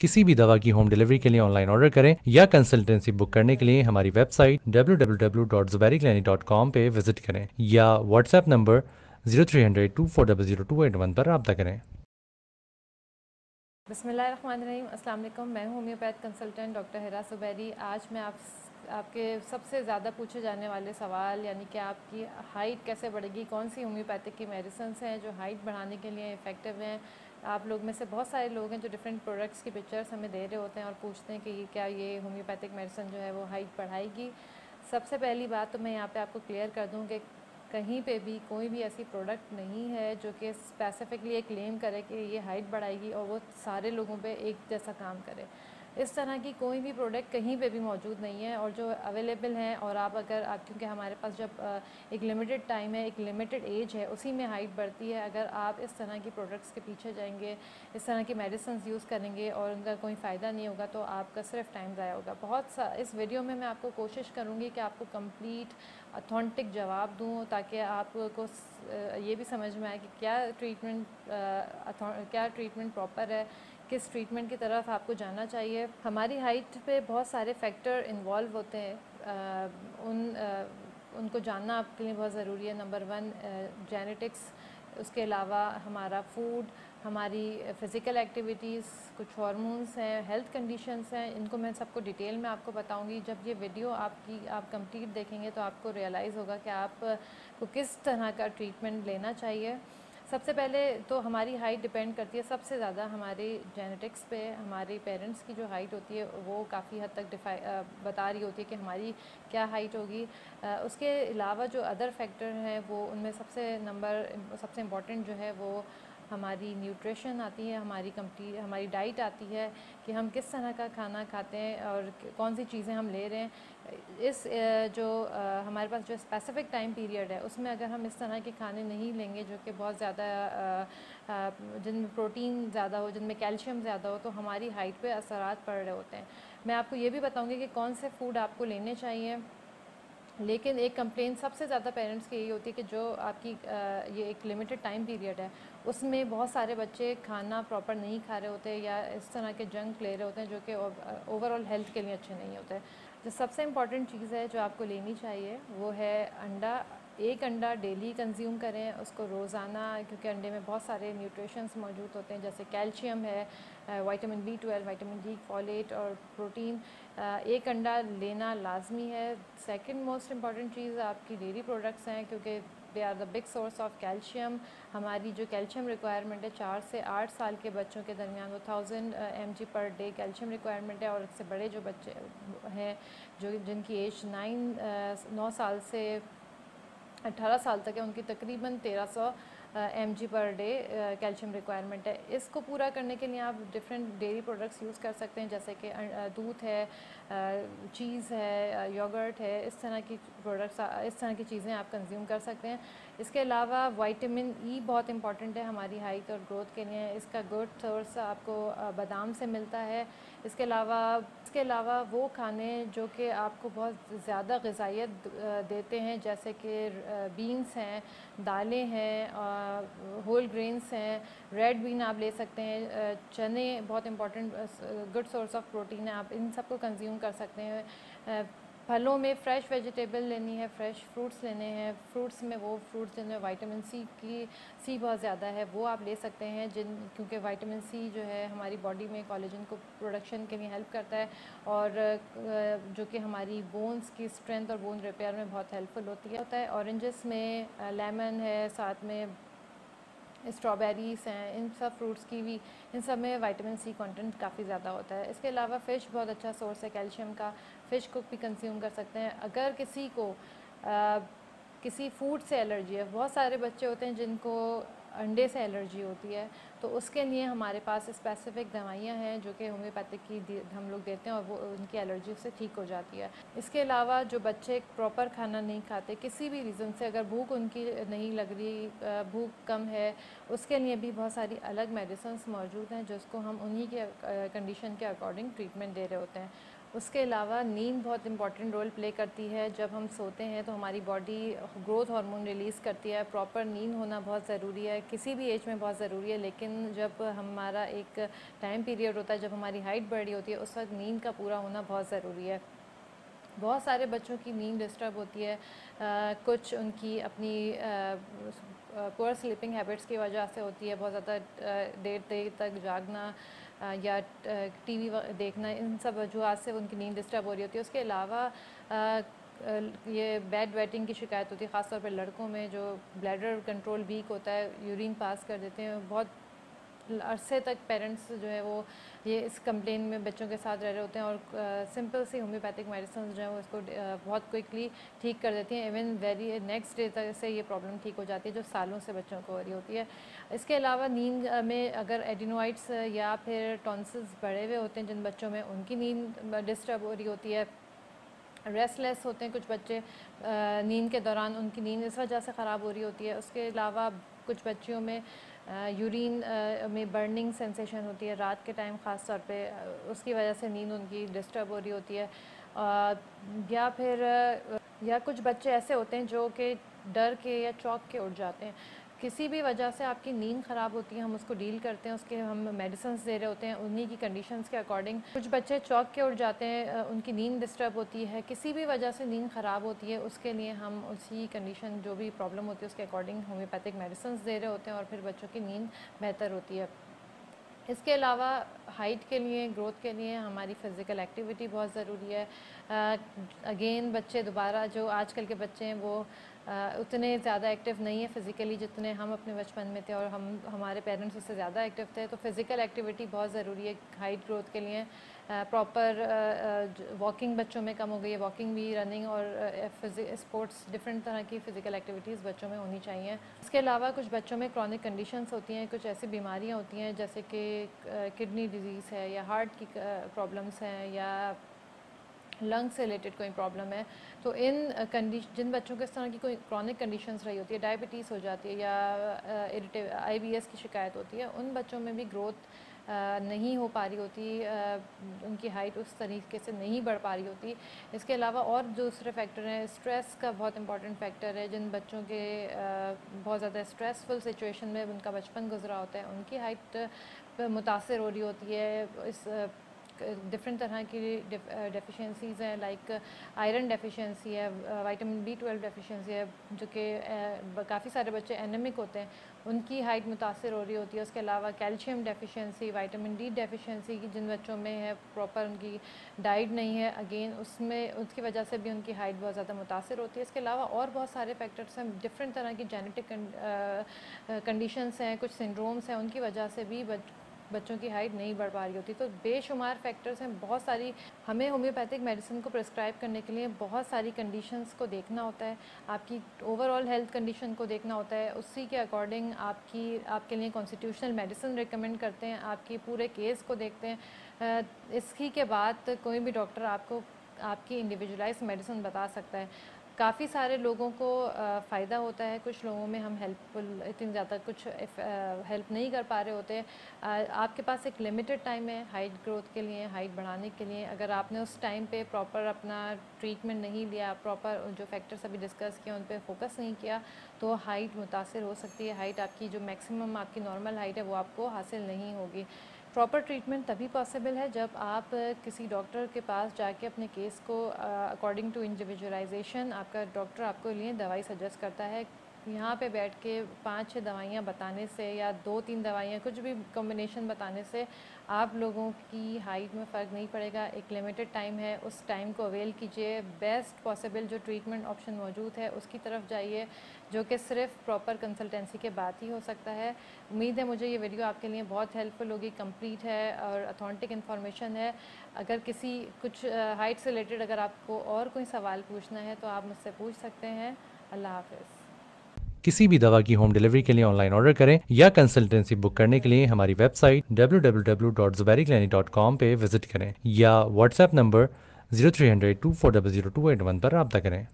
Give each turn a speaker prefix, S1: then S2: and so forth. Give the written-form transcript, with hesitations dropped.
S1: किसी भी दवा की होम डिलीवरी के लिए ऑनलाइन ऑर्डर करें या कंसल्टेंसी बुक करने के लिए हमारी वेबसाइट www.zubairiclinic.com पे विजिट करें या व्हाट्सएप नंबर 0300 2400 281 पर रब्ता करें।
S2: बिस्मिल्लाहिर्रहमानिर्रहीम, अस्सलाम वालेकुम। मैं हूँ होम्योपैथ कंसल्टेंट डॉक्टर हिरा ज़ुबैरी। आज मैं आपके सबसे ज़्यादा पूछे जाने वाले सवाल यानी कि आपकी हाइट कैसे बढ़ेगी, कौन सी होम्योपैथिक की मेडिसिन्स हैं जो हाइट बढ़ाने के लिए इफ़ेक्टिव हैं। आप लोग में से बहुत सारे लोग हैं जो डिफरेंट प्रोडक्ट्स की पिक्चर्स हमें दे रहे होते हैं और पूछते हैं कि क्या ये होम्योपैथिक मेडिसिन जो है वो हाइट बढ़ाएगी। सबसे पहली बात तो मैं यहाँ पे आपको क्लियर कर दूँ कि कहीं पे भी कोई भी ऐसी प्रोडक्ट नहीं है जो कि स्पेसिफिकली एक क्लेम करे कि ये हाइट बढ़ाएगी और वो सारे लोगों पे एक जैसा काम करे। इस तरह की कोई भी प्रोडक्ट कहीं पे भी मौजूद नहीं है। और जो अवेलेबल हैं, और आप क्योंकि हमारे पास जब एक लिमिटेड टाइम है, एक लिमिटेड एज है, उसी में हाइट बढ़ती है। अगर आप इस तरह की प्रोडक्ट्स के पीछे जाएंगे, इस तरह की मेडिसिन यूज़ करेंगे और उनका कोई फ़ायदा नहीं होगा तो आपका सिर्फ टाइम ज़ाया होगा। इस वीडियो में मैं आपको कोशिश करूँगी कि आपको कंप्लीट ऑथेंटिक जवाब दूँ ताकि आपको ये भी समझ में आए कि क्या ट्रीटमेंट प्रॉपर है, किस ट्रीटमेंट की तरफ आपको जाना चाहिए। हमारी हाइट पे बहुत सारे फैक्टर इन्वॉल्व होते हैं, उनको जानना आपके लिए बहुत ज़रूरी है। नंबर 1 जेनेटिक्स, उसके अलावा हमारा फूड, हमारी फ़िज़िकल एक्टिविटीज़, कुछ हार्मोन्स हैं, हेल्थ कंडीशंस हैं। इनको मैं सबको डिटेल में आपको बताऊंगी। जब ये वीडियो आप कंप्लीट देखेंगे तो आपको रियलाइज़ होगा कि आपको किस तरह का ट्रीटमेंट लेना चाहिए। सबसे पहले तो हमारी हाइट डिपेंड करती है सबसे ज़्यादा हमारे जेनेटिक्स पे। हमारे पेरेंट्स की जो हाइट होती है वो काफ़ी हद तक बता रही होती है कि हमारी क्या हाइट होगी। उसके अलावा जो अदर फैक्टर हैं वो उनमें सबसे इम्पॉर्टेंट जो है वो हमारी न्यूट्रिशन आती है, हमारी डाइट आती है कि हम किस तरह का खाना खाते हैं और कौन सी चीज़ें हम ले रहे हैं। हमारे पास जो स्पेसिफ़िक टाइम पीरियड है उसमें अगर हम इस तरह के खाने नहीं लेंगे जो कि बहुत ज़्यादा जिनमें प्रोटीन ज़्यादा हो, जिनमें कैल्शियम ज़्यादा हो, तो हमारी हाइट पे असरात पड़ रहे होते हैं। मैं आपको ये भी बताऊंगी कि कौन से फूड आपको लेने चाहिए। लेकिन एक कंप्लेंट सबसे ज़्यादा पेरेंट्स की यही होती है कि जो आपकी ये एक लिमिटेड टाइम पीरियड है उसमें बहुत सारे बच्चे खाना प्रॉपर नहीं खा रहे होते या इस तरह के जंक ले रहे होते हैं जो कि ओवरऑल हेल्थ के लिए अच्छे नहीं होते। जो सबसे इम्पॉर्टेंट चीज़ है जो आपको लेनी चाहिए वो है अंडा। एक अंडा डेली कंज्यूम करें, उसको रोज़ाना, क्योंकि अंडे में बहुत सारे न्यूट्रिशंस मौजूद होते हैं जैसे कैल्शियम है, vitamin B12, vitamin D, folate और प्रोटीन। एक अंडा लेना लाजमी है। सेकंड मोस्ट इम्पॉर्टेंट चीज़ आपकी डेयरी प्रोडक्ट्स हैं क्योंकि they are the big source of calcium. हमारी जो कैल्शियम रिक्वायरमेंट है 4 से 8 साल के बच्चों के दरमियान वो 1000 mg per day calcium requirement है। और इससे बड़े जो बच्चे हैं जिनकी एज 9 साल से 18 साल तक है उनकी तकरीबन 1300 mg per day calcium requirement है। इसको पूरा करने के लिए आप डिफरेंट डेयरी प्रोडक्ट्स यूज़ कर सकते हैं जैसे कि दूध है, चीज़ है, योगर्ट है। इस तरह की चीज़ें आप कंज्यूम कर सकते हैं। इसके अलावा विटामिन E बहुत इंपॉर्टेंट है हमारी हाइट और ग्रोथ के लिए। इसका गुड सोर्स आपको बादाम से मिलता है। इसके अलावा वो खाने जो कि आपको बहुत ज़्यादा ग़िज़ाइयत देते हैं जैसे कि बीन्स हैं, दालें हैं, होल ग्रेन्स हैं, रेड बीन आप ले सकते हैं, चने बहुत important good source of protein है, आप इन सबको कंज्यूम कर सकते हैं। फलों में फ़्रेश वेजिटेबल लेनी है, फ़्रेश फ्रूट्स लेने हैं। फ्रूट्स में वो फ्रूट्स जिनमें विटामिन सी बहुत ज़्यादा है वो आप ले सकते हैं क्योंकि विटामिन सी जो है हमारी बॉडी में कोलेजन को प्रोडक्शन के लिए हेल्प करता है और जो कि हमारी बोन्स की स्ट्रेंथ और बोन रिपेयर में बहुत हेल्पफुल होता है। ऑरेंजेस में लेमन है, साथ में स्ट्रॉबेरीज़ हैं, इन सब में विटामिन सी कंटेंट काफ़ी ज़्यादा होता है। इसके अलावा फ़िश बहुत अच्छा सोर्स है कैल्शियम का, फ़िश को भी कंज्यूम कर सकते हैं। अगर किसी को किसी फूड से एलर्जी है, बहुत सारे बच्चे होते हैं जिनको अंडे से एलर्जी होती है, तो उसके लिए हमारे पास स्पेसिफ़िक दवाइयाँ हैं जो कि होम्योपैथिक की हम लोग देते हैं और वो उनकी एलर्जी उससे ठीक हो जाती है। इसके अलावा जो बच्चे प्रॉपर खाना नहीं खाते किसी भी रीज़न से, अगर भूख उनकी नहीं लग रही, भूख कम है, उसके लिए भी बहुत सारी अलग मेडिसिन्स मौजूद हैं जिसको हम उन्हीं के कंडीशन के अकॉर्डिंग ट्रीटमेंट दे रहे होते हैं। उसके अलावा नींद बहुत इंपॉर्टेंट रोल प्ले करती है। जब हम सोते हैं तो हमारी बॉडी ग्रोथ हार्मोन रिलीज़ करती है। प्रॉपर नींद होना बहुत ज़रूरी है, किसी भी एज में बहुत ज़रूरी है, लेकिन जब हमारा एक टाइम पीरियड होता है जब हमारी हाइट बढ़ रही होती है उस वक्त नींद का पूरा होना बहुत ज़रूरी है। बहुत सारे बच्चों की नींद डिस्टर्ब होती है, कुछ उनकी अपनी पुअर स्लीपिंग हैबिट्स की वजह से होती है, बहुत ज़्यादा देर देर तक जागना या टीवी देखना, इन सब वजूहत से उनकी नींद डिस्टर्ब हो रही होती है। उसके अलावा ये बेड वेटिंग की शिकायत होती है, ख़ासतौर पर लड़कों में, जो ब्लैडर कंट्रोल वीक होता है, यूरिन पास कर देते हैं। बहुत अरसे तक पेरेंट्स जो है वो ये इस कंप्लेन में बच्चों के साथ रह रहे होते हैं, और सिंपल सी होम्योपैथिक मेडिसिन जो है वो इसको बहुत क्विकली ठीक कर देती हैं। इवन वेरी नेक्स्ट डे तक से ये प्रॉब्लम ठीक हो जाती है, जो सालों से बच्चों को हो रही होती है। इसके अलावा नींद में अगर एडिनोइड्स या फिर टॉन्सिल्स बढ़े हुए होते हैं जिन बच्चों में, उनकी नींद डिस्टर्ब हो रही होती है। रेस्टलेस होते हैं कुछ बच्चे नींद के दौरान, उनकी नींद इस वजह से ख़राब हो रही होती है। उसके अलावा कुछ बच्चियों में यूरिन में बर्निंग सेंसेशन होती है रात के टाइम ख़ास तौर पे, उसकी वजह से नींद उनकी डिस्टर्ब हो रही होती है। या फिर या कुछ बच्चे ऐसे होते हैं जो कि डर के या चौंक के उठ जाते हैं। किसी भी वजह से आपकी नींद ख़राब होती है, हम उसको डील करते हैं, उसके हम मेडिसिन दे रहे होते हैं उन्हीं की कंडीशंस के अकॉर्डिंग। कुछ बच्चे चौंक के उठ जाते हैं, उनकी नींद डिस्टर्ब होती है, किसी भी वजह से नींद ख़राब होती है, उसके लिए हम उसी कंडीशन जो भी प्रॉब्लम होती है उसके अकॉर्डिंग होम्योपैथिक मेडिसिन दे रहे होते हैं, और फिर बच्चों की नींद बेहतर होती है। इसके अलावा हाइट के लिए, ग्रोथ के लिए हमारी फ़िज़िकल एक्टिविटी बहुत ज़रूरी है। अगेन बच्चे दोबारा, जो आजकल के बच्चे हैं वो उतने ज़्यादा एक्टिव नहीं है फ़िज़िकली जितने हम अपने बचपन में थे, और हमारे पेरेंट्स उससे ज़्यादा एक्टिव थे। तो फ़िज़िकल एक्टिविटी बहुत ज़रूरी है हाइट ग्रोथ के लिए। प्रॉपर वॉकिंग बच्चों में कम हो गई है, वॉकिंग भी, रनिंग और स्पोर्ट्स, डिफरेंट तरह की फ़िज़िकल एक्टिविटीज़ बच्चों में होनी चाहिए। इसके अलावा कुछ बच्चों में क्रॉनिक कंडीशंस होती हैं, कुछ ऐसी बीमारियां होती हैं जैसे कि किडनी डिजीज़ है, या हार्ट की प्रॉब्लम्स हैं, या लंग से रिलेटेड कोई प्रॉब्लम है। तो जिन बच्चों को इस तरह की कोई क्रॉनिक कंडीशंस रही होती है, डायबिटीज़ हो जाती है या IBS की शिकायत होती है, उन बच्चों में भी ग्रोथ नहीं हो पा रही होती, उनकी हाइट उस तरीके से नहीं बढ़ पा रही होती। इसके अलावा और दूसरे फैक्टर हैं, स्ट्रेस का बहुत इंपॉर्टेंट फैक्टर है। जिन बच्चों के बहुत ज़्यादा स्ट्रेसफुल सिचुएशन में उनका बचपन गुजरा होता है, उनकी हाइट मुतासर हो रही होती है। इस डिफरेंट तरह की डेफिशिएंसीज़ हैं, लाइक आयरन डेफिशिएंसी है, विटामिन B12 डेफिशिएंसी है, जो कि काफ़ी सारे बच्चे एनेमिक होते हैं, उनकी हाइट मुतासर हो रही होती है। उसके अलावा calcium deficiency, vitamin D deficiency की जिन बच्चों में है, प्रॉपर उनकी डाइट नहीं है, अगेन उसकी वजह से भी उनकी हाइट बहुत ज़्यादा मुतासर होती है। इसके अलावा और बहुत सारे फैक्टर्स हैं, डिफरेंट तरह की जेनेटिक कंडीशंस हैं, कुछ सिंड्रोम्स हैं, उनकी वजह से भी बच्चों की हाइट नहीं बढ़ पा रही होती। तो बेशुमार फैक्टर्स हैं, बहुत सारी, हमें होम्योपैथिक मेडिसिन को प्रिस्क्राइब करने के लिए बहुत सारी कंडीशंस को देखना होता है, आपकी ओवरऑल हेल्थ कंडीशन को देखना होता है, उसी के अकॉर्डिंग आपके लिए कॉन्स्टिट्यूशनल मेडिसिन रिकमेंड करते हैं, आपकी पूरे केस को देखते हैं। इसी के बाद कोई भी डॉक्टर आपको आपकी इंडिविजुअलाइज्ड मेडिसिन बता सकता है। काफ़ी सारे लोगों को फ़ायदा होता है, कुछ लोगों में हम हेल्पफुल इतनी ज़्यादा कुछ हेल्प नहीं कर पा रहे होते। आपके पास एक लिमिटेड टाइम है हाइट ग्रोथ के लिए, हाइट बढ़ाने के लिए। अगर आपने उस टाइम पे प्रॉपर अपना ट्रीटमेंट नहीं लिया, प्रॉपर जो फैक्टर्स अभी डिस्कस किए उन पे फोकस नहीं किया, तो हाइट मुतासर हो सकती है। हाइट आपकी जो मैक्सिमम आपकी नॉर्मल हाइट है वो आपको हासिल नहीं होगी। प्रॉपर ट्रीटमेंट तभी पॉसिबल है जब आप किसी डॉक्टर के पास जाके अपने केस को अकॉर्डिंग टू इंडिविजुअलाइजेशन आपका डॉक्टर आपको लिए दवाई सजेस्ट करता है। यहाँ पे बैठ के 5-6 दवाइयाँ बताने से या 2-3 दवाइयाँ कुछ भी कॉम्बिनेशन बताने से आप लोगों की हाइट में फ़र्क नहीं पड़ेगा। एक लिमिटेड टाइम है, उस टाइम को अवेल कीजिए, बेस्ट पॉसिबल जो ट्रीटमेंट ऑप्शन मौजूद है उसकी तरफ जाइए, जो कि सिर्फ प्रॉपर कंसल्टेंसी के बाद ही हो सकता है। उम्मीद है मुझे ये वीडियो आपके लिए बहुत हेल्पफुल होगी, कंप्लीट है और अथेंटिक इन्फॉर्मेशन है। अगर कुछ हाइट से रिलेटेड अगर आपको और कोई सवाल पूछना है तो आप मुझसे पूछ सकते हैं। अल्लाह हाफ़िज़।
S1: किसी भी दवा की होम डिलीवरी के लिए ऑनलाइन ऑर्डर करें या कंसल्टेंसी बुक करने के लिए हमारी वेबसाइट www.zubairiclinic.com पे विजिट करें या व्हाट्सएप नंबर 0300 2400 281 पर रब्ता करें।